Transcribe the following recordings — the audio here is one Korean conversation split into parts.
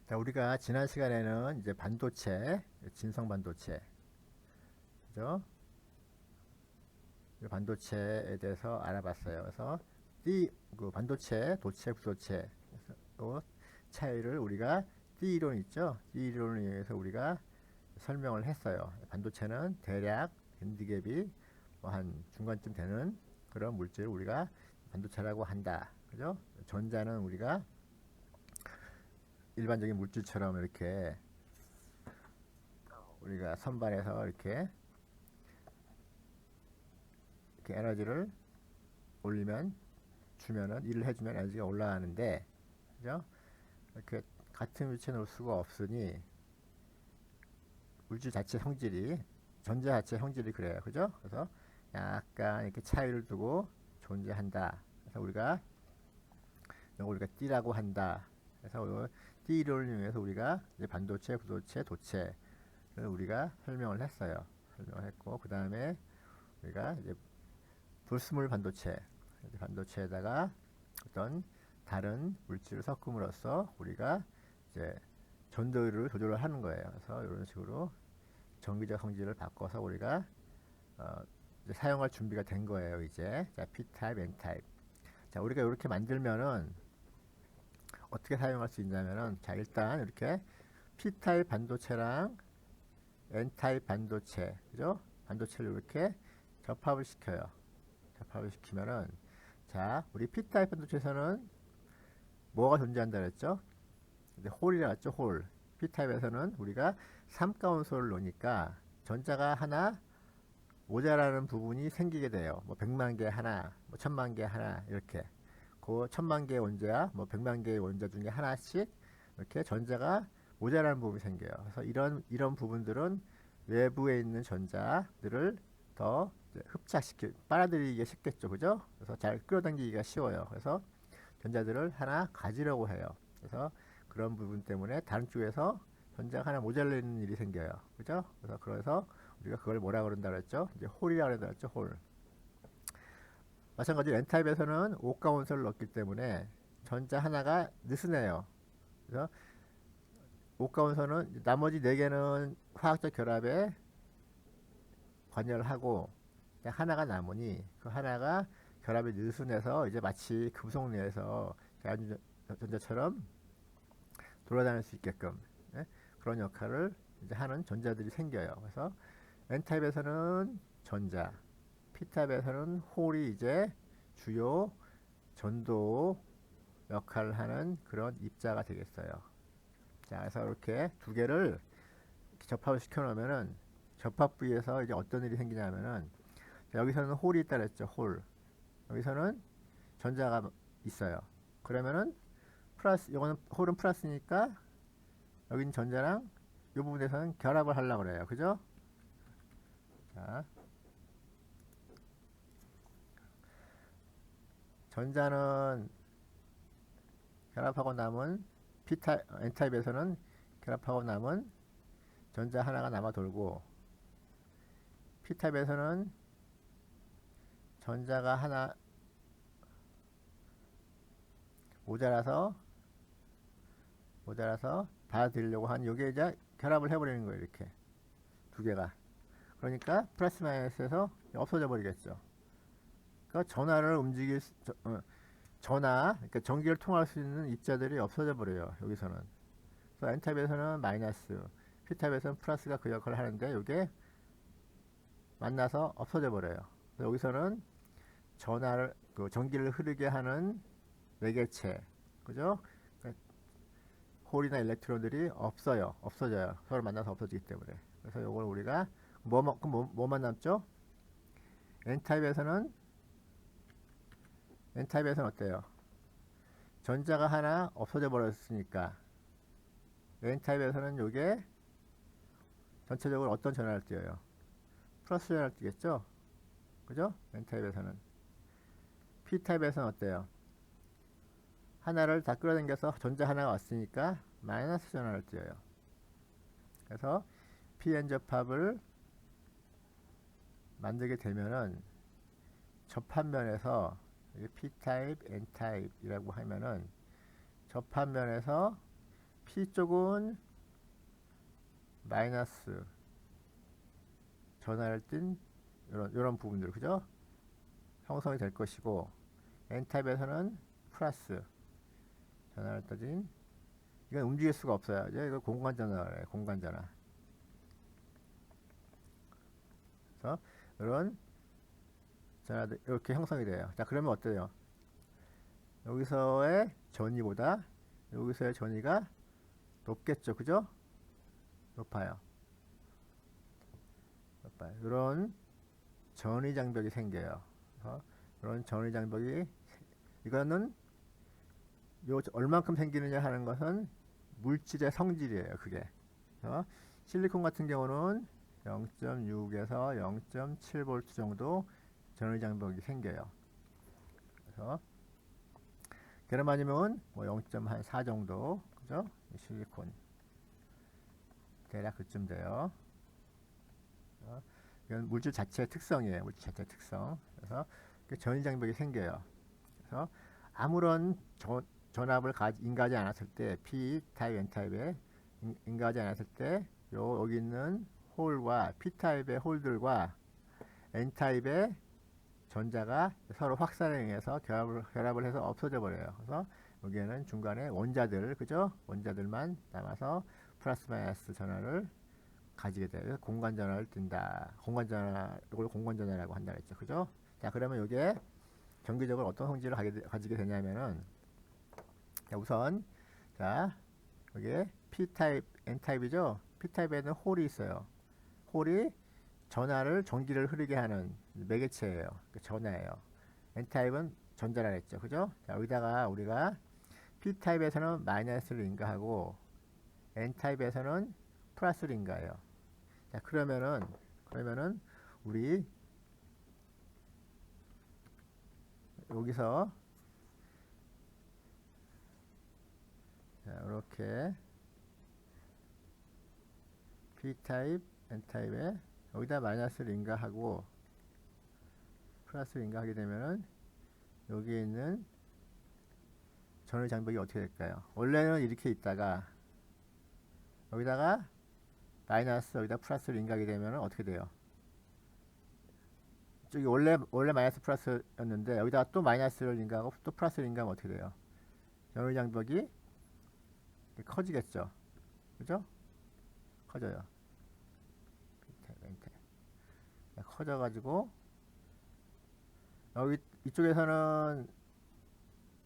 자, 우리가 지난 시간에는 이제 반도체, 진성 반도체, 그죠? 이 반도체에 대해서 알아봤어요. 그래서 그 반도체, 도체, 구도체 또 차이를 우리가 이론 있죠? 이론을 이용해서 우리가 설명을 했어요. 반도체는 대략 밴드갭이 뭐 한 중간쯤 되는 그런 물질을 우리가 반도체라고 한다. 그죠? 전자는 우리가 일반적인 물질처럼 이렇게 우리가 선반에서 이렇게 에너지를 올리면 주면은 일을 해주면 에너지가 올라가는데, 그죠? 이렇게 같은 위치에 놓을 수가 없으니 물질 자체 성질이, 전자 자체 성질이 그래요. 그죠? 그래서 약간 이렇게 차이를 두고 존재한다. 그래서 우리가 띠라고 한다. 그래서 띠 이론을 이용해서 우리가 이제 반도체, 구도체, 도체를 우리가 설명을 했어요. 설명을 했고, 그 다음에 우리가 이제 불순물 반도체, 반도체에다가 어떤 다른 물질을 섞음으로써 우리가 이제 전도율을 조절을 하는 거예요. 그래서 이런 식으로 전기적 성질을 바꿔서 우리가 이제 사용할 준비가 된 거예요. 이제 자, P타입, N타입. 자, 우리가 이렇게 만들면은 어떻게 사용할 수 있냐면은, 자, 일단 이렇게 P타입 반도체랑 N타입 반도체, 그죠? 반도체를 이렇게 접합을 시켜요. 접합을 시키면은, 자, 우리 P타입 반도체에서는 뭐가 존재한다 그랬죠? 이제 홀이라 했죠, 홀. P타입에서는 우리가 삼가원소를 놓으니까 전자가 하나 모자라는 부분이 생기게 돼요. 뭐 100만 개 하나, 뭐 1000만 개 하나, 이렇게. 그 1000만 개의 원자야, 뭐 100만 개의 원자 중에 하나씩 이렇게 전자가 모자라는 부분이 생겨요. 그래서 이런 부분들은 외부에 있는 전자들을 더 빨아들이기가 쉽겠죠. 그죠? 그래서 잘 끌어당기기가 쉬워요. 그래서 전자들을 하나 가지려고 해요. 그래서 그런 부분 때문에 다른 쪽에서 전자가 하나 모자라는 일이 생겨요. 그죠? 그래서 우리가 그걸 뭐라 그런다 그랬죠? 이제 홀이라 그런다 그랬죠? 홀. 마찬가지로 N타입에서는 오가원소를 넣기 때문에 전자 하나가 느슨해요. 그래서 오가원소는 나머지 4개는 화학적 결합에 관여를 하고 하나가 남으니 그 하나가 결합이 느슨해서 이제 마치 금속 내에서 전자처럼 돌아다닐 수 있게끔, 예? 그런 역할을 이제 하는 전자들이 생겨요. 그래서 N타입에서는 전자, P타입에서는 홀이 이제 주요 전도 역할을 하는 그런 입자가 되겠어요. 자, 그래서 이렇게 두 개를 접합을 시켜 놓으면은 접합 부위에서 이제 어떤 일이 생기냐면은, 여기서는 홀이 있다 그랬죠. 홀. 여기서는 전자가 있어요. 그러면은 플러스, 이거는 홀은 플러스니까 여기 는 전자랑 이 부분에서는 결합을 하려고 그래요. 그죠? 자, 전자는 결합하고 남은 N타입에서는 결합하고 남은 전자 하나가 남아 돌고, P타입에서는 전자가 하나 모자라서 받아들이려고 한 요게 이제 결합을 해버리는 거예요. 이렇게 두 개가. 그러니까 플러스 마이너스에서 없어져 버리겠죠. 그러니까 그러니까 전기를 통할 수 있는 입자들이 없어져 버려요. 여기서는. 그래서 N타입에서는 마이너스, P타입에서는 플러스가 그 역할을 하는데 이게 만나서 없어져 버려요. 여기서는 전기를 흐르게 하는 매개체, 그죠? 그러니까 홀이나 일렉트론들이 없어져요. 서로 만나서 없어지기 때문에. 그래서 이걸 우리가 뭐만 남죠? N타입에서는 어때요? 전자가 하나 없어져 버렸으니까 N타입에서는 이게 전체적으로 어떤 전화를 띄어요? 플러스 전화를 띄겠죠? 그죠? N타입에서는. P타입에서는 어때요? 하나를 다 끌어당겨서 전자 하나가 왔으니까 마이너스 전화를 띄어요. 그래서 PN 접합을 만들게 되면은 접합면에서 P타입, N타입이라고 하면은 접합면에서 P 쪽은 마이너스 전하를 띤 이런 부분들, 그죠? 형성이 될 것이고, N타입에서는 플러스 전하를 떠진, 이건 움직일 수가 없어요. 이거 공간 전하래, 공간 전하. 그래서 이런 전하들 이렇게 형성이 돼요. 자, 그러면 어때요? 여기서의 전위보다 여기서의 전위가 높겠죠, 그죠? 높아요. 높아요. 이런 전위 장벽이 생겨요. 이런 전위 장벽이, 이거는 요 얼만큼 생기느냐 하는 것은 물질의 성질이에요. 그게. 실리콘 같은 경우는 0.6에서 0.7V 정도 전위 장벽이 생겨요. 그래서 게르마늄은 뭐 0.4 정도, 그죠? 실리콘 대략 그쯤 돼요. 이건 물질 자체의 특성이에요. 물질 자체의 특성. 그래서 전위 장벽이 생겨요. 그래서 아무런 전압을 인가하지 않았을 때, P 타입, N 타입에 인가하지 않았을 때, 여기 있는 홀과 P 타입의 홀들과 N 타입의 전자가 서로 확산에 의해서 결합을 해서 없어져 버려요. 그래서 여기에는 중간에 원자들, 그죠? 원자들만 남아서 플러스 마이너스 전하를 가지게 돼요. 공간 전하를 띈다. 공간 전하, 이걸 공간 전하라고 한다 그랬죠. 그죠? 자, 그러면 이게 정기적으로 어떤 성질을 가지게 되냐면은, 자, 우선, 자, 여기에 P타입, N타입이죠? P타입에는 홀이 있어요. 홀이 전기를 흐르게 하는 매개체예요. 전하예요. N타입은 전자라 했죠. 그죠? 자, 여기다가 우리가 P타입에서는 마이너스를 인가하고 N타입에서는 플러스를 인가해요. 자, 그러면은 우리 여기서 자, 이렇게 P타입, N타입에 여기다 마이너스를 인가하고 플러스를 인가하게 되면은 여기에 있는 전위 장벽이 어떻게 될까요? 원래는 이렇게 있다가 여기다가 마이너스, 여기다 플러스를 인가하게 되면은 어떻게 돼요? 저기 원래 마이너스 플러스였는데 여기다가 또 마이너스를 인가하고 또 플러스를 인가하면 어떻게 돼요? 전위 장벽이 커지겠죠. 그죠? 커져요. 커져가지고 여기 이쪽에서는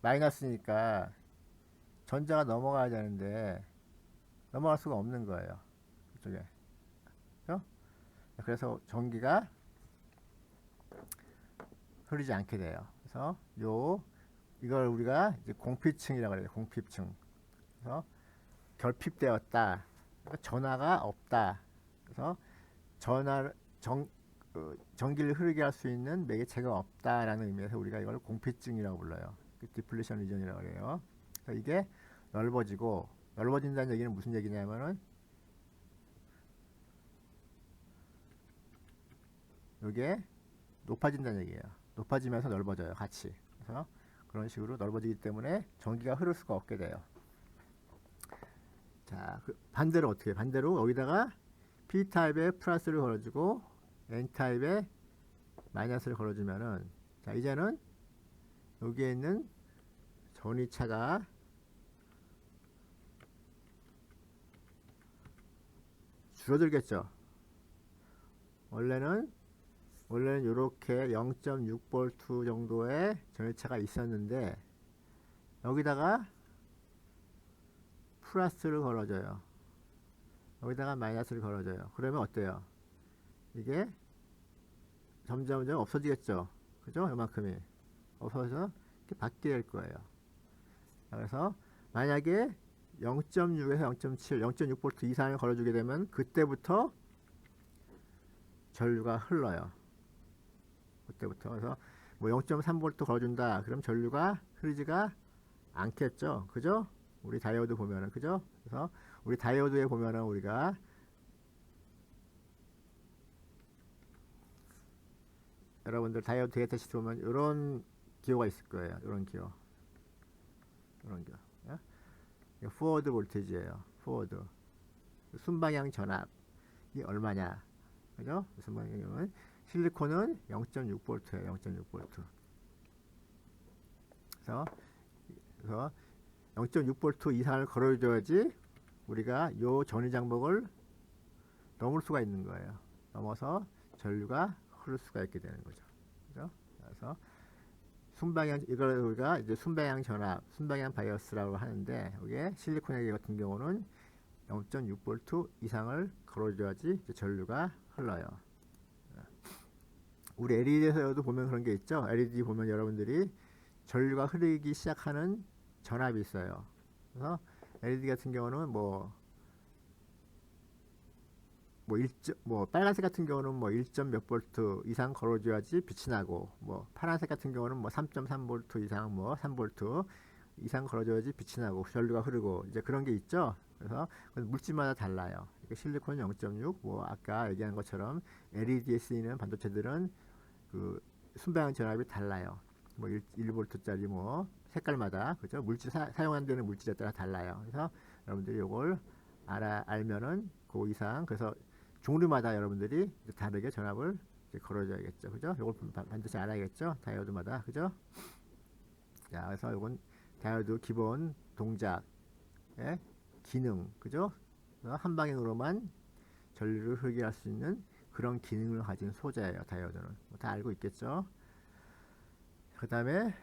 마이너스니까 전자가 넘어가야 되는데 넘어갈 수가 없는 거예요. 이쪽에. 그렇죠? 그래서 전기가 흐르지 않게 돼요. 그래서 이걸 우리가 이제 공피층이라고 그래요. 공피층. 그래서 결핍되었다. 그러니까 전하가 없다. 그래서 전기를 흐르게 할 수 있는 매개체가 없다라는 의미에서 우리가 이걸 공피증이라고 불러요. 디플레이션 리전이라고 그래요. 그래서 이게 넓어진다는 얘기는 무슨 얘기냐면은 이게 높아진다는 얘기예요. 높아지면서 넓어져요, 같이. 그래서 그런 식으로 넓어지기 때문에 전기가 흐를 수가 없게 돼요. 자, 반대로 어떻게? 반대로 여기다가 P타입에 플러스를 걸어주고 N타입에 마이너스를 걸어주면은, 자, 이제는 여기에 있는 전위차가 줄어들겠죠. 원래는 이렇게 0.6V 정도의 전위차가 있었는데 여기다가 플러스를 걸어줘요. 여기다가 마이너스를 걸어줘요. 그러면 어때요? 이게 점점 없어지겠죠. 그죠? 이만큼이 없어져서 이렇게 받게 될 거예요. 그래서 만약에 0.6에서 0.7, 0.6V 이상을 걸어주게 되면 그때부터 전류가 흘러요. 그때부터. 그래서 뭐 0.3V 걸어준다. 그럼 전류가 흐르지가 않겠죠. 그죠? 우리 다이오드 보면은, 그죠? 그래서 우리 다이오드에 보면은 우리가 여러분들 다이오드 데이터 시트 보면 이런 기호가 있을 거예요. 이런 기호. 포워드 볼테이지예요. 포워드. 순방향 전압이 얼마냐. 그죠? 순방향은 실리콘은 0.6V예요. 0.6V. 그래서 0.6V 이상을 걸어줘야지 우리가 요 전위 장벽을 넘을 수가 있는 거예요. 넘어서 전류가 흐를 수가 있게 되는 거죠. 그죠? 그래서 순방향, 이걸 우리가 이제 순방향 전압, 순방향 바이어스라고 하는데, 이게 실리콘 같은 경우는 0.6V 이상을 걸어줘야지 전류가 흘러요. 우리 LED에서도 보면 그런 게 있죠. LED 보면 여러분들이 전류가 흐르기 시작하는 전압이 있어요. 그래서 LED 같은 경우는 빨간색 같은 경우는 1점 몇 볼트 이상 걸어줘야지 빛이 나고, 파란색 같은 경우는 3.3V 이상, 3V 이상 걸어줘야지 빛이 나고 전류가 흐르고, 이제 그런 게 있죠. 그래서 물질마다 달라요. 실리콘 0.6, 아까 얘기한 것처럼 LED에 쓰이는 반도체들은 그 순방향 전압이 달라요. 1V짜리 색깔마다, 그죠? 물질 사용하는 물질에 따라 달라요. 그래서 여러분들이 이걸 알면은 그 이상, 그래서 종류마다 여러분들이 다르게 전압을 걸어줘야겠죠. 그죠? 이걸 반드시 알아야겠죠. 다이오드마다. 그죠? 자, 그래서 이건 다이오드 기본 동작의 기능. 그죠? 한 방향으로만 전류를 흐르게 할 수 있는 그런 기능을 가진 소재예요. 다이오드는. 다 알고 있겠죠? 그 다음에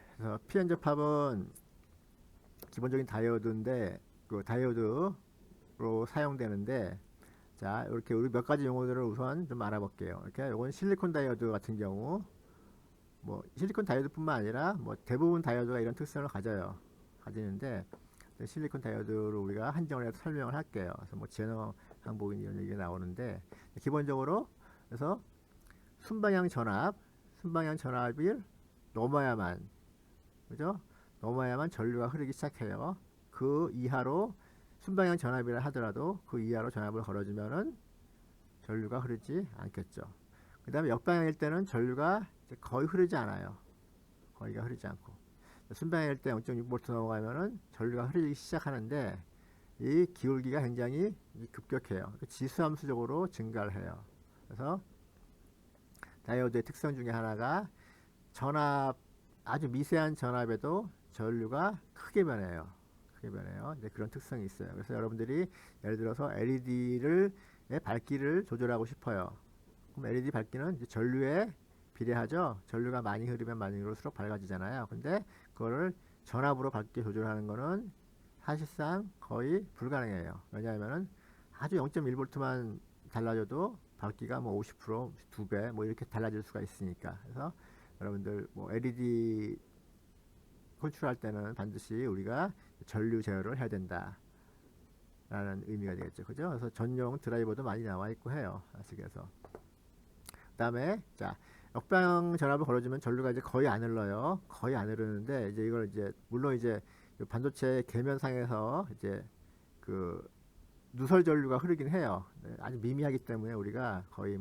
PN 접합은 기본적인 다이오드인데, 그 다이오드로 사용되는데, 자, 이렇게 우리 몇 가지 용어들을 우선 좀 알아볼게요. 이렇게 이건 실리콘 다이오드 같은 경우, 실리콘 다이오드뿐만 아니라 대부분 다이오드가 이런 특성을 가지는데, 실리콘 다이오드로 우리가 한정을 해서 설명을 할게요. 그래서 제너 항복인 이런 얘기가 나오는데, 기본적으로 그래서 순방향 전압이 넘어야만, 그죠? 넘어야만 전류가 흐르기 시작해요. 그 이하로 순방향 전압이라 하더라도 그 이하로 전압을 걸어주면은 전류가 흐르지 않겠죠. 그 다음에 역방향일 때는 전류가 거의 흐르지 않아요. 거의가 흐르지 않고, 순방향일 때 0.6V 넘어가면은 전류가 흐르기 시작하는데, 이 기울기가 굉장히 급격해요. 지수함수적으로 증가를 해요. 그래서 다이오드의 특성 중에 하나가 전압, 아주 미세한 전압에도 전류가 크게 변해요. 이제 그런 특성이 있어요. 그래서 여러분들이 예를 들어서 LED의 밝기를 조절하고 싶어요. 그럼 LED 밝기는 이제 전류에 비례하죠. 전류가 많이 흐르면 많이 흐를수록 밝아지잖아요. 근데 그거를 전압으로 밝게 조절하는 거는 사실상 거의 불가능해요. 왜냐하면은 아주 0.1V만 달라져도 밝기가 50%, 2배 이렇게 달라질 수가 있으니까. 그래서 여러분들 LED 컨트롤할 때는 반드시 우리가 전류 제어를 해야 된다 라는 의미가 되겠죠. 그죠? 그래서 전용 드라이버도 많이 나와 있고 해요. 아직에서. 그 다음에 자, 역방향 전압을 걸어주면 전류가 이제 거의 안 흘러요. 거의 안 흐르는데, 이제 이걸 물론 이제 반도체 계면상에서 이제 그 누설 전류가 흐르긴 해요. 아주 미미하기 때문에 우리가 거의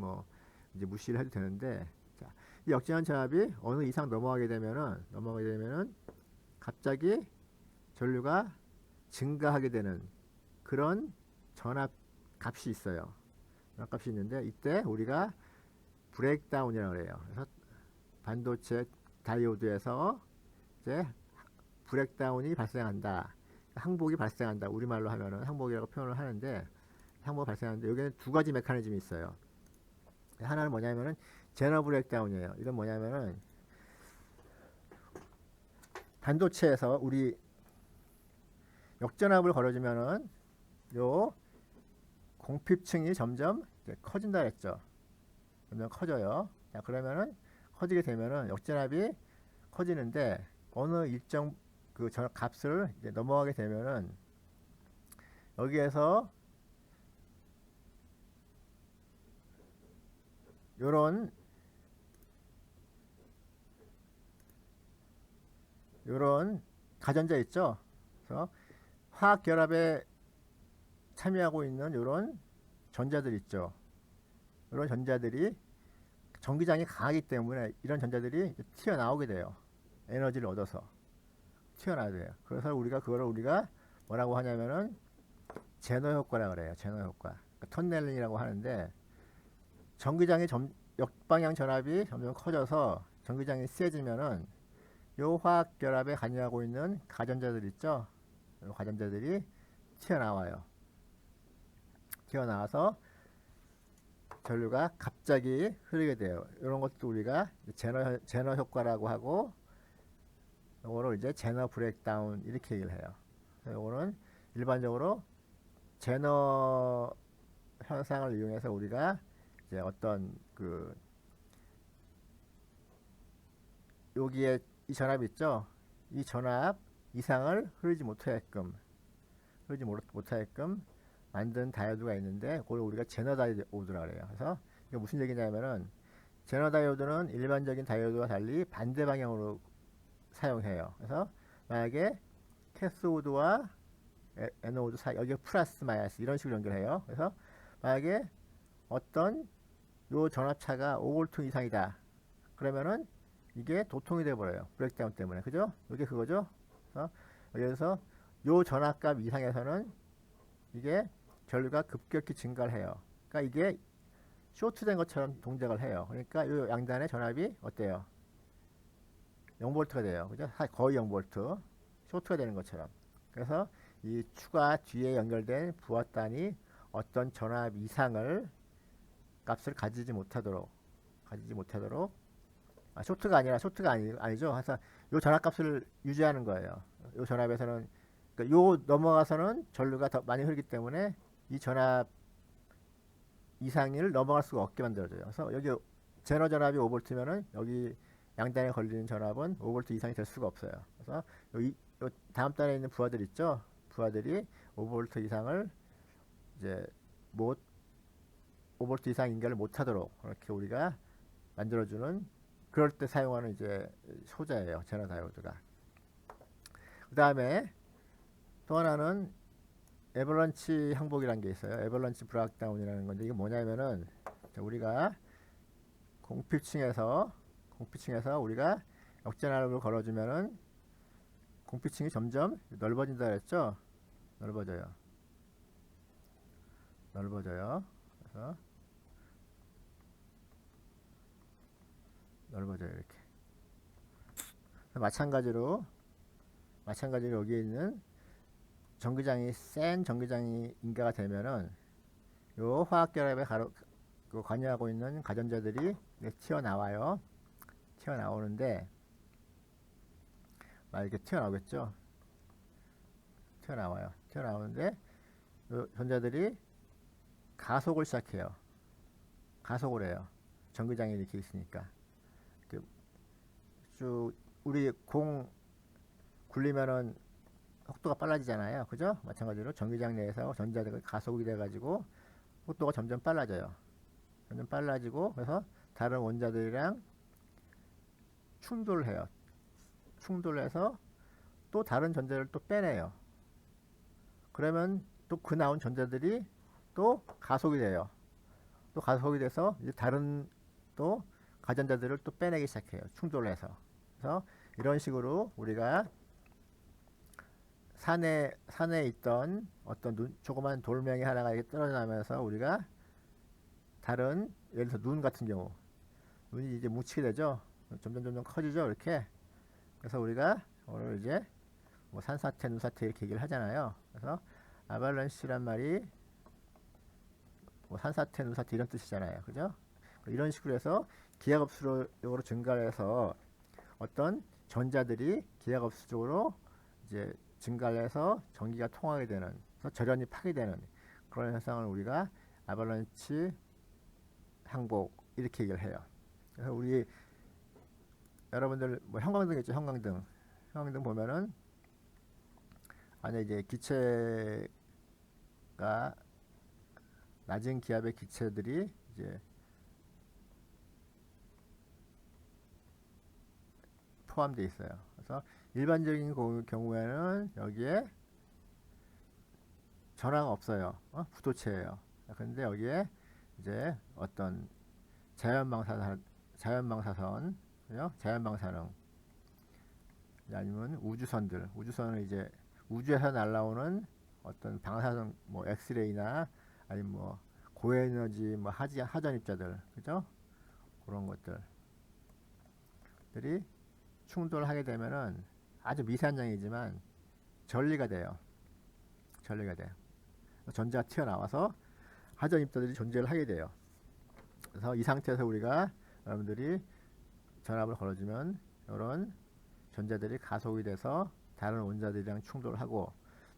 이제 무시를 해도 되는데, 자, 이 역방향 전압이 어느 이상 넘어가게 되면은 갑자기 전류가 증가하게 되는 그런 전압 값이 있어요. 전압 값이 있는데, 이때 우리가 브레이크다운이라고 해요. 그래서 반도체 다이오드에서 이제 브레이크다운이 발생한다. 항복이 발생한다. 우리말로 하면은 항복이라고 표현을 하는데, 항복이 발생하는데, 여기는 두 가지 메커니즘이 있어요. 하나는 뭐냐면은 제너 브레이크다운이에요. 이건 뭐냐면은 반도체에서 우리 역전압을 걸어주면은 요 공핍층이 점점 이제 커진다 했죠. 점점 커져요. 자, 그러면은 커지게 되면은 역전압이 커지는데, 어느 일정 그 값을 이제 넘어가게 되면은 여기에서 요런 가전자 있죠. 그래서 화학 결합에 참여하고 있는 요런 전자들 있죠. 이런 전자들이 전기장이 강하기 때문에 이런 전자들이 튀어나오게 돼요. 에너지를 얻어서 튀어나와야 돼요. 그래서 우리가 뭐라고 하냐면은 제너 효과라 그래요. 제너 효과. 그러니까 터넬링이라고 하는데 전기장이 역방향 전압이 점점 커져서 전기장이 세지면은 요 화학 결합에 관여하고 있는 가전자들 있죠. 요 가전자들이 튀어나와요. 튀어나와서 전류가 갑자기 흐르게 돼요. 이런 것도 우리가 제너 효과라고 하고, 요거를 이제 제너 브레이크다운 이렇게 얘기를 해요. 요거는 일반적으로 제너 현상을 이용해서 우리가 이제 어떤 그 여기에 이 전압 있죠? 이 전압 이상을 흐르지 못하게끔 만든 다이오드가 있는데 그걸 우리가 제너 다이오드라고 해요. 그래서 이게 무슨 얘기냐면은 제너 다이오드는 일반적인 다이오드와 달리 반대 방향으로 사용해요. 그래서 만약에 캐소드와 에노드 사이, 여기가 플러스 마이너스 이런 식으로 연결해요. 그래서 만약에 어떤 요 전압차가 5V 이상이다. 그러면은 이게 도통이 돼버려요. 브레이크다운 때문에. 그죠? 이게 그거죠? 여기서 요 전압값 이상에서는 이게 전류가 급격히 증가를 해요. 그러니까 이게 쇼트된 것처럼 동작을 해요. 그러니까 요 양단의 전압이 어때요? 0V가 돼요. 그죠? 거의 0V. 쇼트가 되는 것처럼. 그래서 이 추가 뒤에 연결된 부하단이 어떤 전압 이상을 값을 가지지 못하도록 쇼트가 아니죠. 그래서 요 전압값을 유지하는 거예요. 요 전압에서는 그러니까 요 넘어가서는 전류가 더 많이 흐르기 때문에 이 전압 이상을 넘어갈 수가 없게 만들어져요. 그래서 여기 제너 전압이 5V면은 여기 양단에 걸리는 전압은 5V 이상이 될 수가 없어요. 그래서 요 다음 단에 있는 부하들 있죠. 부하들이 5V 이상을 이제 5V 이상 인결을 못하도록 그렇게 우리가 만들어주는, 그럴 때 사용하는 이제 소자예요. 제너 다이오드가. 그 다음에 또 하나는 에버런치 항복이라는 게 있어요. 에버런치 브락다운이라는 건데 이게 뭐냐면은 우리가 공피층에서 우리가 역전압을 걸어주면은 공피층이 점점 넓어진다 그랬죠. 넓어져요. 그래서 넓어져요. 이렇게. 마찬가지로 여기에 있는 센 전기장이 인가가 되면은 요 화학결합에 관여하고 있는 가전자들이 튀어나와요. 튀어나오는데 이렇게 튀어나오겠죠. 튀어나오는데 요 전자들이 가속을 시작해요. 가속을 해요. 전기장이 이렇게 있으니까. 쭉 우리 공 굴리면은 속도가 빨라지잖아요. 그죠? 마찬가지로 전기장 내에서 전자들이 가속이 돼가지고 속도가 점점 빨라져요. 점점 빨라지고 그래서 다른 원자들이랑 충돌을 해요. 충돌해서 또 다른 전자를 또 빼내요. 그러면 또 그 나온 전자들이 또 가속이 돼요. 또 가속이 돼서 이제 다른 또 가전자들을 또 빼내기 시작해요. 충돌을 해서. 그래서 이런 식으로 우리가 산에 있던 어떤 조그만 돌멩이 하나가 이렇게 떨어져 나면서 우리가 다른, 예를 들어서 눈 같은 경우 눈이 이제 묻히게 되죠. 점점 커지죠. 이렇게. 그래서 우리가 오늘 이제 뭐 산사태, 눈사태 이렇게 얘기를 하잖아요. 그래서 아발란시란 말이 뭐 산사태, 눈사태 이런 뜻이잖아요. 그죠? 이런 식으로 해서 기하급수적으로 증가를 해서 어떤 전자들이 기하급수적으로 이제 증가를 해서 전기가 통하게 되는, 절연이 파괴되는 그런 현상을 우리가 아발란치 항복 이렇게 얘기를 해요. 그래서 우리 여러분들 뭐 형광등 있죠. 형광등 보면은 안에 이제 기체가 낮은 기압의 기체들이 이제 포함되어 있어요. 그래서 일반적인 경우에는 여기에 전화가 없어요. 부도체예요. 그런데 여기에 이제 어떤 자연방사선, 자연방사능, 아니면 우주선을 이제 우주에서 날라오는 어떤 방사성 뭐 엑스레이나 아니면 뭐 고에너지 뭐 하전 입자들, 그죠? 그런 것들이 충돌하게 되면은 아주 미세한 양이지만 전리가 돼요. 전리가 돼요. 전자가 튀어나와서 하전 입자들이 존재를 하게 돼요. 그래서 이 상태에서 우리가 여러분들이 전압을 걸어주면 이런 전자들이 가속이 돼서 다른 원자들이랑 충돌하고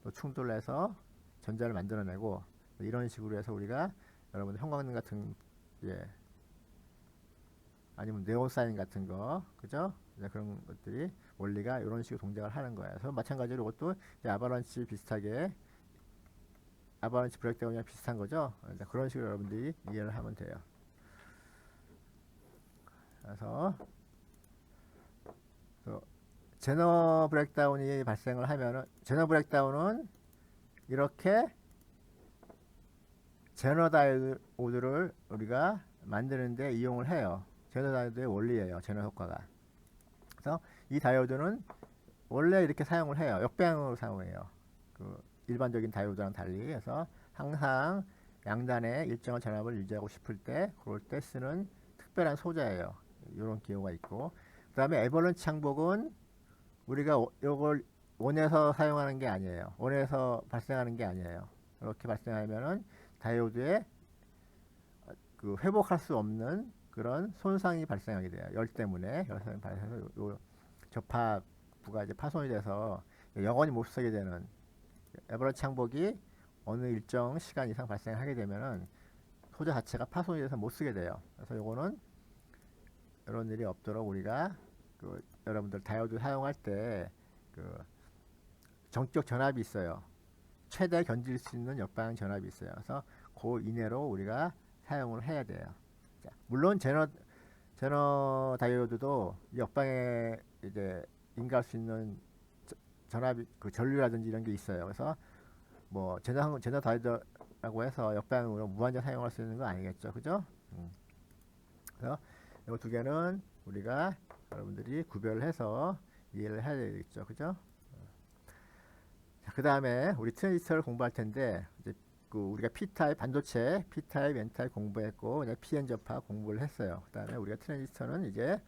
또 충돌해서 전자를 만들어내고 이런 식으로 해서 우리가 여러분 형광등 같은 예 아니면 네온사인 같은 거 그죠? 그런 것들이 원리가 이런 식으로 동작을 하는 거예요. 그래서 마찬가지로 이것도 아바란치 비슷하게 아바란치 브레이크다운이랑 비슷한 거죠. 그런 식으로 여러분들이 이해를 하면 돼요. 그래서 제너 브레이크다운이 발생을 하면은 제너 브레이크다운은 이렇게 제너 다이오드를 우리가 만드는데 이용을 해요. 제너 다이오드의 원리예요. 제너 효과가. 그래서 이 다이오드는 원래 이렇게 사용을 해요. 역배양으로 사용해요. 그 일반적인 다이오드랑 달리 해서 항상 양단에 일정한 전압을 유지하고 싶을 때 그럴 때 쓰는 특별한 소재예요. 이런 기호가 있고 그 다음에 에버런치 항복은 우리가 이걸 원에서 사용하는 게 아니에요. 원에서 발생하는 게 아니에요. 이렇게 발생하면은 다이오드에 그 회복할 수 없는 그런 손상이 발생하게 돼요. 열 때문에 열성이 발생해서 요 접합부가 이제 파손이 돼서 영원히 못 쓰게 되는 에버런치 항복이 어느 일정 시간 이상 발생하게 되면은 소재 자체가 파손이 돼서 못 쓰게 돼요. 그래서 요거는 이런 일이 없도록 우리가 그 여러분들 다이오드 사용할 때 그 정적 전압이 있어요. 최대 견딜 수 있는 역방향 전압이 있어요. 그래서 그 이내로 우리가 사용을 해야 돼요. 자, 물론 제너 다이오드도 역방에 이제 인가할 수 있는 전압이 그 전류라든지 이런 게 있어요. 그래서 뭐 제너 다이오드라고 해서 역방향으로 무한정 사용할 수 있는 거 아니겠죠, 그죠? 그래서 이 두 개는 우리가 여러분들이 구별을 해서 이해를 해야 되겠죠, 그죠? 그 다음에 우리 트랜지스터를 공부할 텐데 이제 그 우리가 P타입 반도체 P타입 N타입 공부했고 이제 PN 접합 공부를 했어요. 그 다음에 우리가 트랜지스터는 이제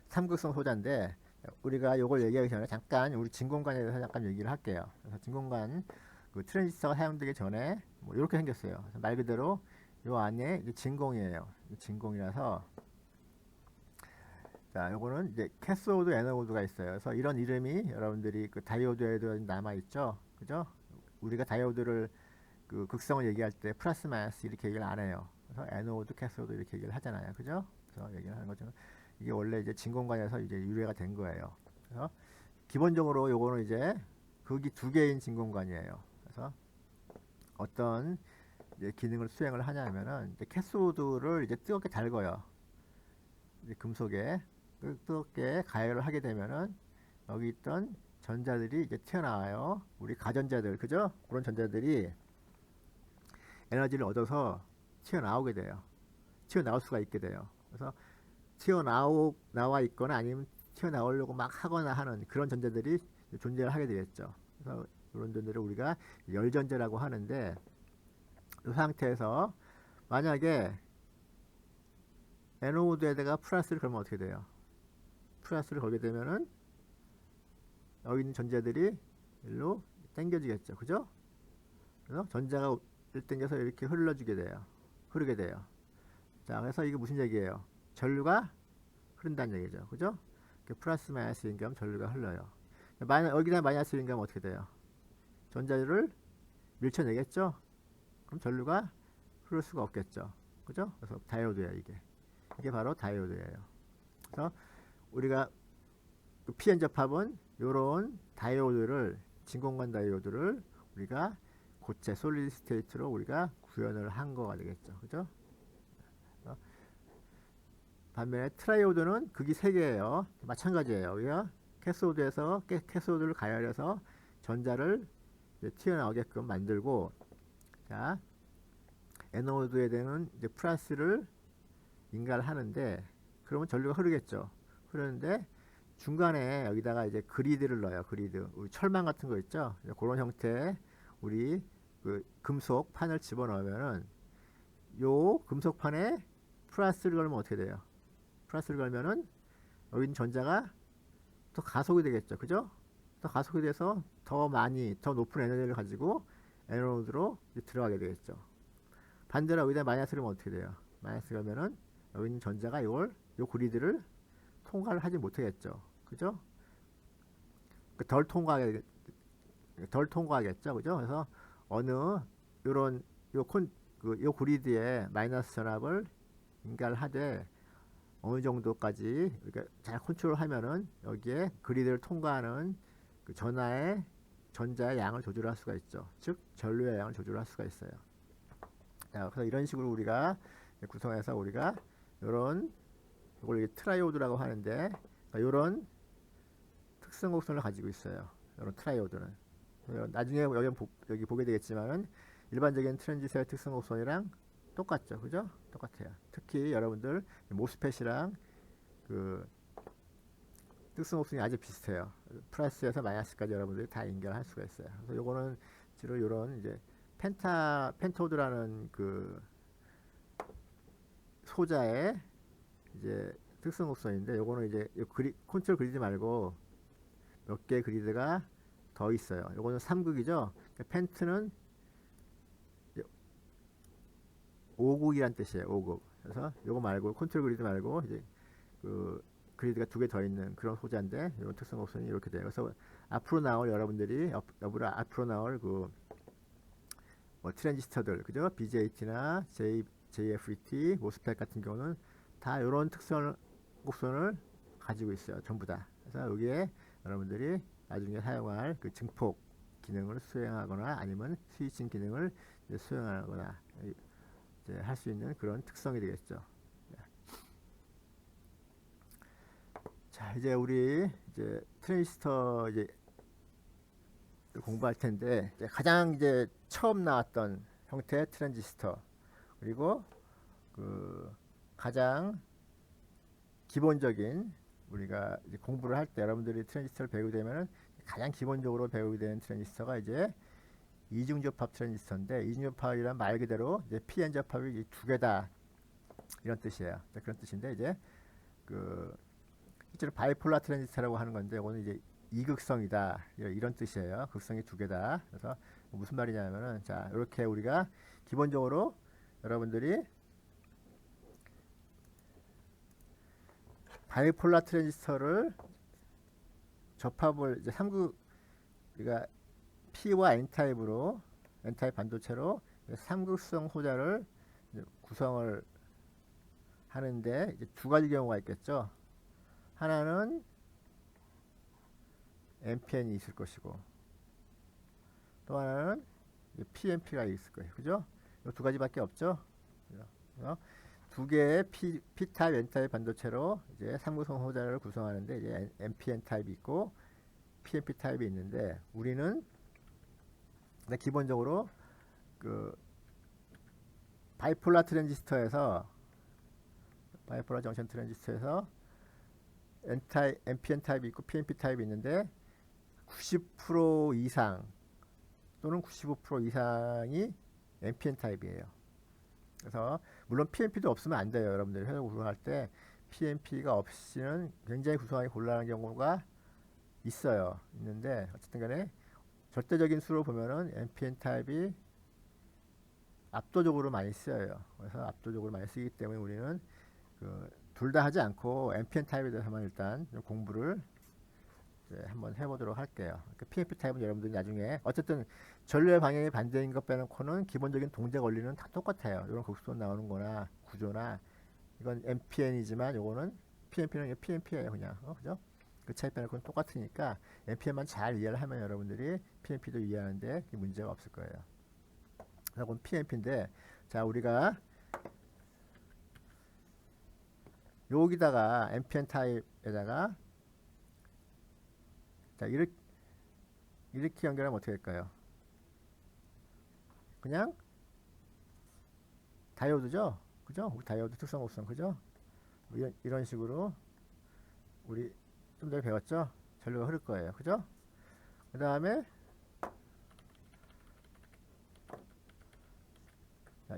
삼극성 소자인데 우리가 이걸 얘기하기 전에 잠깐 우리 진공관에 대해서 잠깐 얘기를 할게요. 그래서 진공관 그 트랜지스터가 사용되기 전에 뭐 이렇게 생겼어요. 말 그대로 이 안에 이제 진공이에요. 진공이라서 자, 요거는 이제 캐소드, 애노드가 있어요. 그래서 이런 이름이 여러분들이 그 다이오드에도 남아 있죠, 그죠? 우리가 다이오드를 그 극성을 얘기할 때 플러스 마이너스 이렇게 얘기를 안 해요. 그래서 애노드, 캐소드 이렇게 얘기를 하잖아요, 그죠? 그래서 얘기를 하는 거죠. 이게 원래 이제 진공관에서 이제 유래가 된 거예요. 그래서 기본적으로 요거는 이제 극이 두 개인 진공관이에요. 그래서 어떤 이제 기능을 수행을 하냐면은 이제 캐소드를 이제 뜨겁게 달궈요. 이제 금속에 뜨겁게 가열을 하게 되면은 여기 있던 전자들이 이제 튀어나와요. 우리 가전자들, 그죠? 그런 전자들이 에너지를 얻어서 튀어나오게 돼요. 튀어나올 수가 있게 돼요. 그래서 나와 있거나 아니면 튀어나오려고 막 하거나 하는 그런 전자들이 존재를 하게 되겠죠. 그래서 이런 전자를 우리가 열전자라고 하는데 이 상태에서 만약에 에노드에다가 플러스를 걸면 어떻게 돼요? 플러스를 걸게 되면은 여기 있는 전자들이 일로 당겨지겠죠, 그죠? 그래서 전자가 당겨서 이렇게 흐르게 돼요. 자, 그래서 이게 무슨 얘기예요? 전류가 흐른다는 얘기죠, 그죠? 플러스 마이너스인 겸 전류가 흘러요. 여기다 마이너스인 겸 어떻게 돼요? 전자를 밀쳐내겠죠? 그럼 전류가 흐를 수가 없겠죠, 그죠? 그래서 다이오드예요, 이게 바로 다이오드예요. 그래서 우리가 PN 접합은 이런 다이오드를 진공관 다이오드를 우리가 고체 솔리드 스테이트로 우리가 구현을 한 거가 되겠죠, 그죠? 반면에 트라이오드는 극이 3개예요. 마찬가지예요. 우리가 캐소드에서 캐소드를 가열해서 전자를 튀어나오게끔 만들고, 자, 에노드에 대한 이제 플러스를 인가를 하는데, 그러면 전류가 흐르겠죠. 흐르는데 중간에 여기다가 이제 그리드를 넣어요. 그리드. 우리 철망 같은 거 있죠? 그런 형태 우리 그 금속 판을 집어넣으면은 요 금속 판에 플러스를 걸면 어떻게 돼요? 플러스를 걸면은 여기 있는 전자가 더 가속이 되겠죠. 그죠? 더 가속이 돼서 더 많이 더 높은 에너지를 가지고 에너드로 들어가게 되겠죠. 반대로 여기다 마이너스를 하면 어떻게 돼요? 마이너스 걸면은 여기 있는 전자가 이걸 요 그리드를 통과를 하지 못하겠죠. 그죠? 덜 통과하겠죠. 그죠? 그래서 어느 요런 요 그리드에 마이너스 전압을 인가하되 어느 정도까지 그러니까 잘 컨트롤하면은 여기에 그리드를 통과하는 그 전자의 양을 조절할 수가 있죠. 즉 전류의 양을 조절할 수가 있어요. 자, 그래서 이런 식으로 우리가 구성해서 우리가 이런 이걸 트라이오드라고 하는데 이런 특성 곡선을 가지고 있어요. 이런 트라이오드는 나중에 여기 보게 되겠지만은 일반적인 트랜지스터의 특성 곡선이랑 똑같죠, 그죠? 똑같아요. 특히 여러분들 모스펫이랑 그 특성 곡선이 아주 비슷해요. 플러스에서 마이너스까지 여러분들이 다 연결할 수가 있어요. 그래서 요거는 주로 이런 이제 펜토드라는 그 소자의 이제 특성 곡선인데 요거는 이제 컨트롤 그리드 말고 몇 개의 그리드가 더 있어요. 요거는 3극이죠. 펜트는 5극이란 뜻이에요. 5극. 그래서 요거 말고 컨트롤 그리드 말고 이제 그 그리드가 두 개 더 있는 그런 소자인데 이런 특성 곡선이 이렇게 돼요. 그래서 앞으로 나올 여러분들이 앞으로 나올 그 뭐 트랜지스터들 그죠? BJT나 JFET, 모스펫 같은 경우는 다 이런 특성 곡선을 가지고 있어요. 전부 다. 그래서 여기에 여러분들이 나중에 사용할 그 증폭 기능을 수행하거나 아니면 스위칭 기능을 수행하거나 할 수 있는 그런 특성이 되겠죠. 자, 이제 우리 이제 트랜지스터 이제 공부할 텐데 가장 이제 처음 나왔던 형태의 트랜지스터 그리고 그 가장 기본적인 우리가 이제 공부를 할 때 여러분들이 트랜지스터를 배우게 되면은 가장 기본적으로 배우게 되는 트랜지스터가 이제 이중접합 트랜지스터인데 이중접합이란 말 그대로 이제 PN 접합이 두 개다 이런 뜻이에요. 그런 뜻인데 이제 그 실제로 바이폴라 트랜지스터라고 하는 건데 이거는 이제 이극성이다 이런 뜻이에요. 극성이 두 개다. 그래서 무슨 말이냐면은 자 이렇게 우리가 기본적으로 여러분들이 바이폴라 트랜지스터를 접합을 이제 3구 우리가 P와 N타입으로 N타입 반도체로 3극성 소자를 구성을 하는데 이제 두 가지 경우가 있겠죠. 하나는 NPN이 있을 것이고 또 하나는 PNP가 있을 거예요. 그죠? 이 두 가지밖에 없죠. 두 개의 P타입, N타입 반도체로 이제 3구성 소자를 구성하는데 이제 NPN 타입이 있고 PNP 타입이 있는데 우리는 기본적으로 그 바이폴라 정션 트랜지스터에서 NPN 타입이 있고 PNP 타입이 있는데 90% 이상 또는 95% 이상이 NPN 타입이에요. 그래서 물론 PNP도 없으면 안 돼요. 여러분들이 회로 구성할 때 PNP가 없이는 굉장히 구성하기 곤란한 경우가 있는데 어쨌든 간에 절대적인 수로 보면은 NPN 타입이 압도적으로 많이 쓰여요. 그래서 압도적으로 많이 쓰기 때문에 우리는 둘 다 하지 않고 NPN 타입에 대해서만 일단 공부를 한번 해보도록 할게요. PNP 타입은 여러분들이 나중에 어쨌든 전류의 방향이 반대인 것 빼놓고는 기본적인 동작 원리는 다 똑같아요. 이런 극소원 나오는 거나 구조나 이건 NPN이지만 요거는 PNP는 PNP예요. 그냥 그죠? 그 차이 빼놓고는 똑같으니까 NPN만 잘 이해를 하면 여러분들이 PNP도 이해하는데 문제가 없을 거예요. 그건 PNP인데 자 우리가 여기다가 NPN 타입에다가 자 이렇게 연결하면 어떻게 될까요? 그냥 다이오드죠, 그죠? 다이오드 특성 곡선, 그죠? 이런 식으로 우리 좀 전에 배웠죠? 전류가 흐를 거예요. 그죠? 그 다음에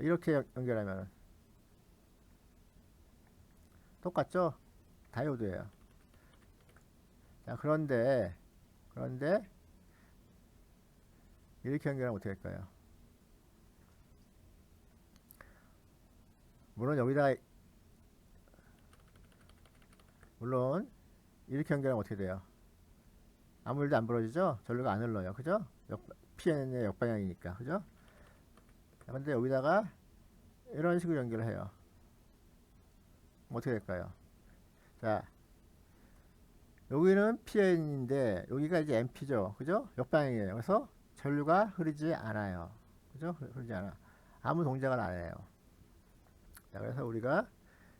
이렇게 연결하면 똑같죠? 다이오드예요. 자, 그런데 이렇게 연결하면 어떻게 할까요? 물론 이렇게 연결하면 어떻게 돼요? 아무 일도 안 벌어지죠? 전류가 안 흘러요. 그죠? PN의 역방향이니까. 그죠? 자, 근데 여기다가 이런 식으로 연결을 해요. 어떻게 될까요? 자, 여기는 PN인데 여기가 이제 MP죠. 그죠? 역방향이에요. 그래서 전류가 흐르지 않아요. 그죠? 흐르지 않아. 아무 동작을 안 해요. 자, 그래서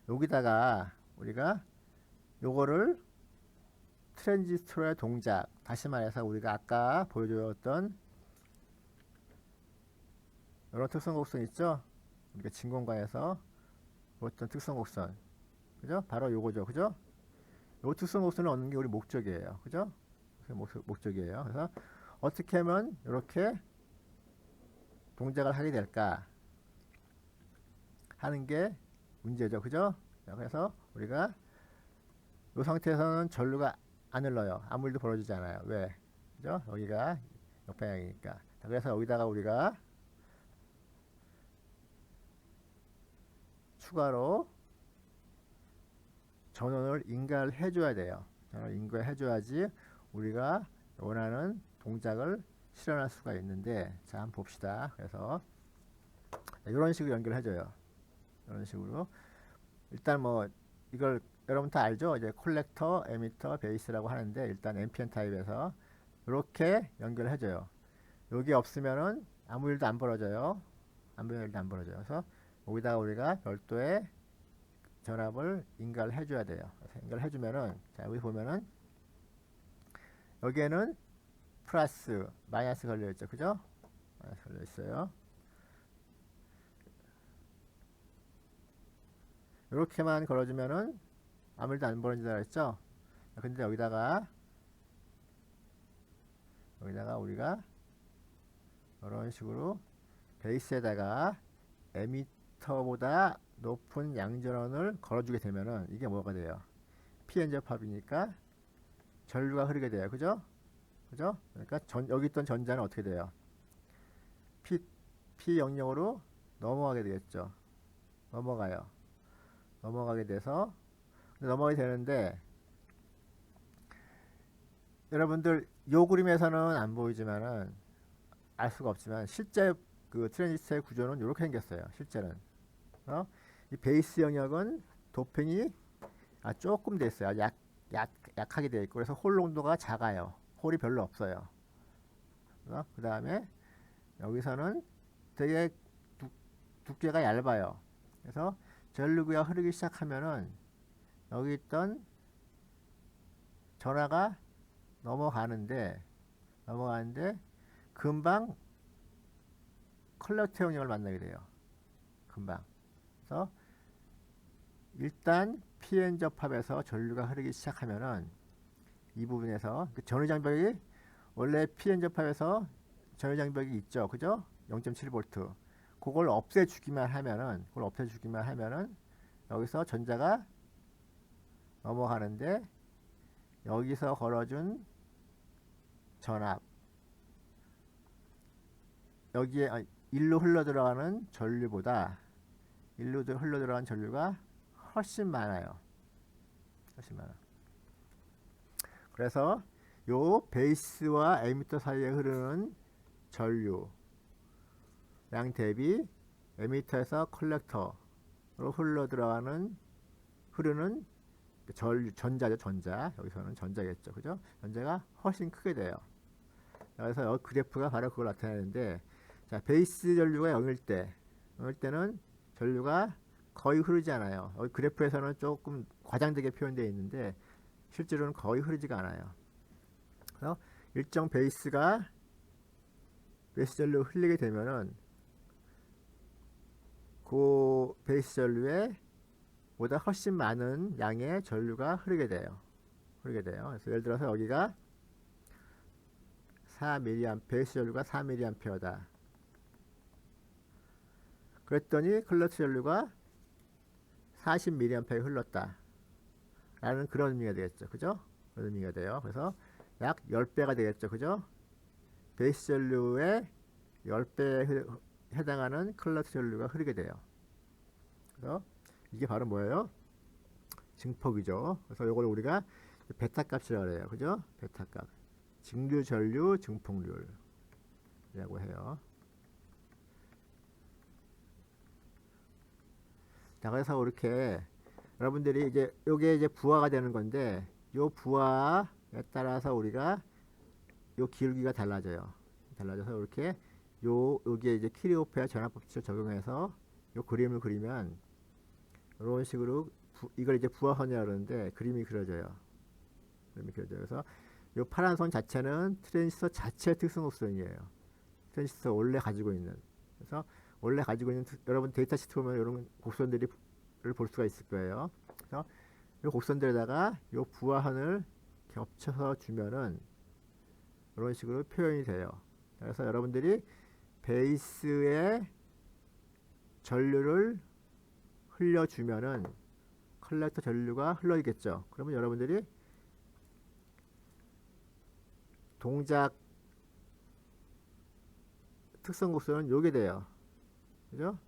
여기다가 우리가 요거를 트랜지스터의 동작, 다시 말해서 우리가 아까 보여주었던 이런 특성 곡선 있죠? 우리가 진공관에서 보였던 특성 곡선, 그죠? 바로 요거죠, 그죠? 요 특성 곡선을 얻는 게 우리 목적이에요, 그죠? 목적이에요. 그래서 어떻게 하면 이렇게 동작을 하게 될까 하는 게 문제죠, 그죠? 그래서 우리가 이 상태에서는 전류가 안 흘러요. 아무 일도 벌어지지 않아요. 왜? 그죠? 여기가 역방향이니까. 그래서 여기다가 우리가 추가로 전원을 인가를 해줘야 돼요. 전원을 인가해줘야지 우리가 원하는 동작을 실현할 수가 있는데, 자, 한번 봅시다. 그래서 이런 식으로 연결해줘요. 이런 식으로. 일단 뭐 이걸 여러분 다 알죠? 이제 콜렉터, 에미터, 베이스라고 하는데, 일단 NPN 타입에서 이렇게 연결해줘요. 여기 없으면은 아무 일도 안 벌어져요. 아무 일도 안 벌어져요. 그래서 여기다가 우리가 별도의 전압을 인가를 해줘야 돼요. 그래서 인가를 해주면은, 자, 여기 보면은 여기에는 플러스, 마이너스 걸려있죠. 그죠? 마이너스 걸려있어요. 이렇게만 걸어주면은 아무 일도 안 벌어진다 그랬죠? 근데 여기다가 우리가 이런 식으로 베이스에다가 에미터보다 높은 양전원을 걸어주게 되면은 이게 뭐가 돼요? PN 접합이니까 전류가 흐르게 돼요. 그죠? 그죠? 그러니까 여기 있던 전자는 어떻게 돼요? P00으로 넘어가게 되겠죠. 넘어가게 돼서 넘어가게 되는데, 여러분들 요 그림에서는 안 보이지만은 알 수가 없지만 실제 그 트랜지스터의 구조는 이렇게 생겼어요. 실제는 이 베이스 영역은 도핑이 조금 돼 있어요. 약하게 되어 있고, 그래서 홀 농도가 작아요. 홀이 별로 없어요. 그 다음에 여기서는 되게 두께가 얇아요. 그래서 전류가 흐르기 시작하면은 여기 있던 전하가 넘어가는데 금방 컬렉터 영역을 만나게 돼요. 금방. 그래서 일단 PN 접합에서 전류가 흐르기 시작하면은 이 부분에서 전류 장벽이, 원래 PN 접합에서 전류 장벽이 있죠. 그죠? 0.7V. 그걸 없애주기만 하면은 여기서 전자가 넘어가는데, 여기서 걸어준 전압, 여기에 일로 흘러 들어가는 전류보다 훨씬 많아요. 그래서 요 베이스와 에미터 사이에 흐르는 전류 양 대비 에미터에서 컬렉터로 흐르는 전자죠. 여기서는 전자겠죠. 그죠? 전자가 훨씬 크게 돼요. 그래서 그래프가 바로 그걸 나타내는데, 자, 베이스 전류가 0일 때는 전류가 거의 흐르지 않아요. 여기 그래프에서는 조금 과장되게 표현되어 있는데 실제로는 거의 흐르지가 않아요. 그래서 일정 베이스 전류 흘리게 되면은 그 베이스 전류에 보다 훨씬 많은 양의 전류가 흐르게 돼요. 흐르게 돼요. 그래서 예를 들어서 여기가 4mA, 베이스 전류가 4mA다. 그랬더니 클러치 전류가 40mA 흘렀다. 라는 그런 의미가 되겠죠. 그죠? 그런 의미가 돼요. 그래서 약 10배가 되겠죠. 그죠? 베이스 전류의 10배에 해당하는 클러치 전류가 흐르게 돼요. 그래서 이게 바로 뭐예요? 증폭이죠. 그래서 이걸 우리가 베타 값이라고 해요. 그죠? 베타 값. 증류 전류 증폭률이라고 해요. 자, 그래서 이렇게 여러분들이 이제 요게 이제 부하가 되는 건데 요 부하에 따라서 우리가 요 기울기가 달라져요. 달라져서 이렇게 여기에 이제 키리오페아 전압법칙을 적용해서 요 그림을 그리면 이런 식으로 이걸 이제 부하선이라고 그러는데 그림이 그려져요. 그래서 요 파란 선 자체는 트랜지스터 자체의 특성곡선이에요. 트랜지스터 원래 가지고 있는. 그래서 원래 가지고 있는 여러분 데이터 시트 보면 이런 곡선들을 볼 수가 있을 거예요. 그래서 이 곡선들에다가 이 부하선을 겹쳐서 주면은 이런 식으로 표현이 돼요. 그래서 여러분들이 베이스에 전류를 흘려주면은 컬렉터 전류가 흘러있겠죠. 그러면 여러분들이 동작 특성 곡선은 요게 돼요. 그죠?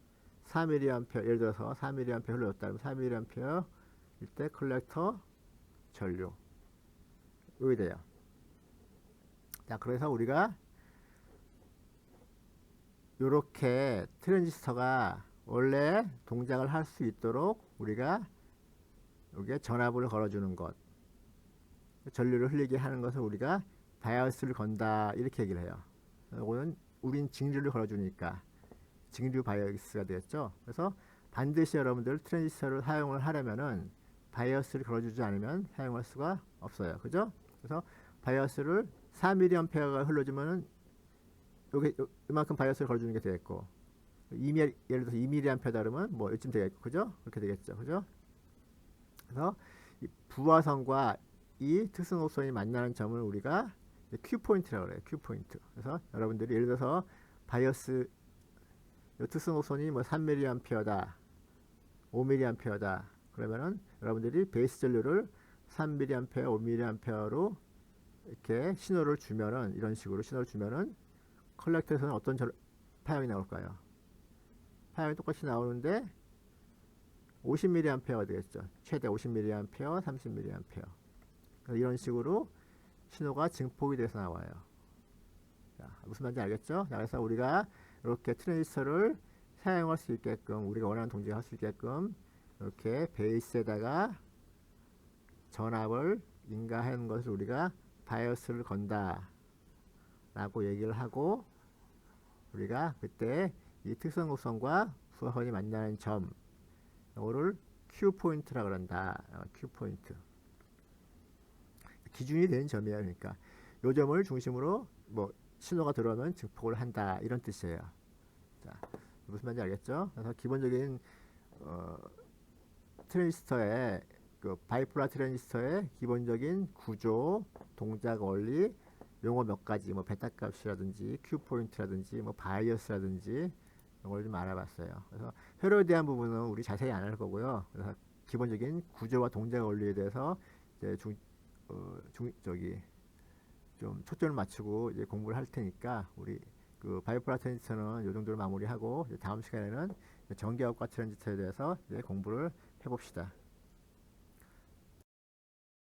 4mA 예를 들어서 4mA 흘러졌다. 그러면 4mA 이때 컬렉터 전류 요게 돼요. 자, 그래서 우리가 요렇게 트랜지스터가 원래 동작을 할 수 있도록 우리가 여기에 전압을 걸어주는 것, 전류를 흘리게 하는 것을 우리가 바이어스를 건다 이렇게 얘기를 해요. 이거는 우린 직류를 걸어주니까 직류 바이어스가 되겠죠. 그래서 반드시 여러분들 트랜지스터를 사용을 하려면은 바이어스를 걸어주지 않으면 사용할 수가 없어요. 그죠? 그래서 바이어스를 4mA가 흘러주면은 여기 이만큼 바이어스를 걸어주는 게 되겠고, 예를 들어서 2mA다 그러면 뭐 이쯤 되겠고, 그죠? 그렇게 되겠죠. 그죠? 그래서 이 부하선과 이 특성곡선이 만나는 점을 우리가 Q 포인트라고 그래요. Q 포인트. 그래서 여러분들이 예를 들어서 바이어스 이 특성곡선이 뭐 3mA다, 5mA다. 그러면은 여러분들이 베이스 전류를 3mA, 5mA로 이렇게 신호를 주면은 이런 식으로 신호를 주면은 컬렉터에서는 어떤 파형이 나올까요? 파형이 똑같이 나오는데 50mA가 되겠죠. 최대 50mA, 30mA. 이런 식으로 신호가 증폭이 돼서 나와요. 자, 무슨 말인지 알겠죠? 자, 그래서 우리가 이렇게 트랜지스터를 사용할 수 있게끔 우리가 원하는 동작을 할 수 있게끔 이렇게 베이스에다가 전압을 인가하는 것을 우리가 바이어스를 건다 라고 얘기를 하고, 우리가 그때 이 특성곡선과 부하선이 만나는 점, 이거를 Q 포인트라 그런다. Q 포인트. 기준이 되는 점이에요. 그러니까 요 점을 중심으로 뭐 신호가 들어오면 증폭을 한다 이런 뜻이에요. 자, 무슨 말인지 알겠죠? 그래서 기본적인 트랜지스터의 그 바이폴라 트랜지스터의 기본적인 구조, 동작 원리, 용어 몇 가지, 뭐 베타 값이라든지 Q 포인트라든지 뭐 바이어스라든지 이런 걸 좀 알아봤어요. 그래서 회로에 대한 부분은 우리 자세히 안 할 거고요. 그래서 기본적인 구조와 동작 원리에 대해서 이제 좀 초점을 맞추고 이제 공부를 할 테니까 우리 그 바이폴라 트랜지스터는 이 정도로 마무리하고, 이제 다음 시간에는 전기압과 트랜지스터에 대해서 이제 공부를 해봅시다.